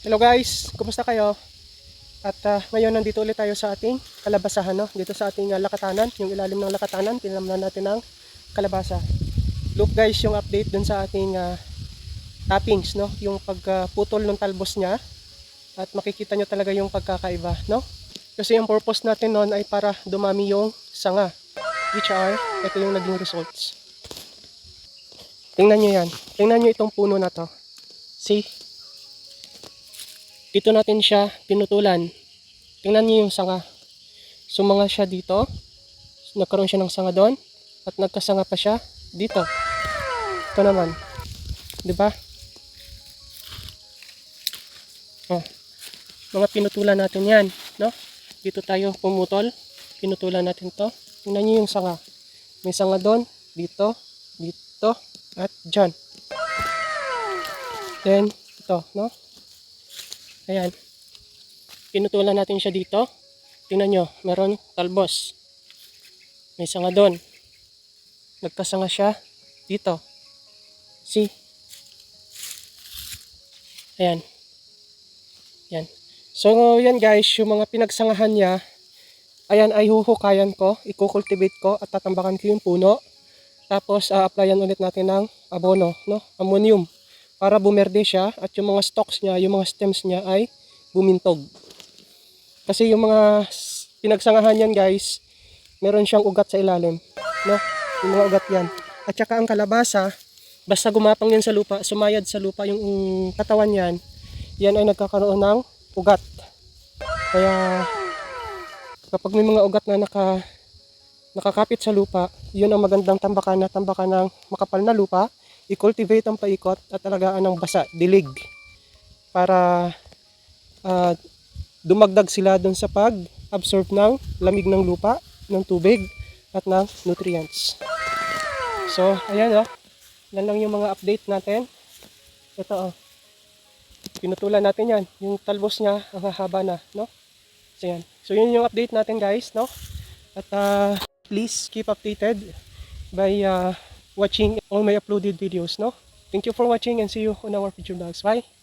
Hello guys, kumusta kayo? At ngayon nandito ulit tayo sa ating kalabasahan, no? Dito sa ating lakatanan, yung ilalim ng lakatanan, tinamnan natin ng kalabasa. Look guys, yung update dun sa ating toppings, no? Yung pagputol ng talbos niya at makikita nyo talaga yung pagkakaiba, no? Kasi yung purpose natin noon ay para dumami yung sanga, which are, ito yung naging results. Tingnan nyo yan, tingnan nyo itong puno na to. See? Dito natin siya pinutulan. Tingnan niyo yung sanga. Sumanga siya dito. Nagkaroon siya ng sanga doon. At nagkasanga pa siya dito. Ito naman. Diba? Oh. Mga pinutulan natin yan. No? Dito tayo pumutol. Pinutulan natin to. Tingnan niyo yung sanga. May sanga doon. Dito. Dito. At dyan. Then, ito. No? Ayan. Pinutulan natin siya dito. Tingnan nyo, meron talbos. May sanga doon. Nagkasanga siya dito. See? Ayan. Ayan. So, yan guys, yung mga pinagsangahan niya, ayan ay huhukayan ko, i-cultivate ko at tatambakan ko yung puno. Tapos, applyan ulit natin ng abono, no? Ammonium. Para bumerde siya at yung mga stalks niya, yung mga stems niya ay bumintog. Kasi yung mga pinagsangahan yan guys, meron siyang ugat sa ilalim, no? Yung mga ugat yan. At saka ang kalabasa, basta gumapang yan sa lupa, sumayad sa lupa yung katawan yan, yan ay nagkakaroon ng ugat. Kaya kapag may mga ugat na nakakapit sa lupa, yun ang magandang tambakan ng makapal na lupa. I-cultivate ang paikot at alagaan ng basa, dilig, para dumagdag sila dun sa pag-absorb ng lamig ng lupa, ng tubig, at ng nutrients. So, ayan yan lang yung mga update natin. Ito pinutulan natin yan. Yung talbos niya, ang hahaba na, no? So, yan. So, yun yung update natin guys, no? At please keep updated by watching all my uploaded videos, no? Thank you for watching and see you on our future vlogs. Bye!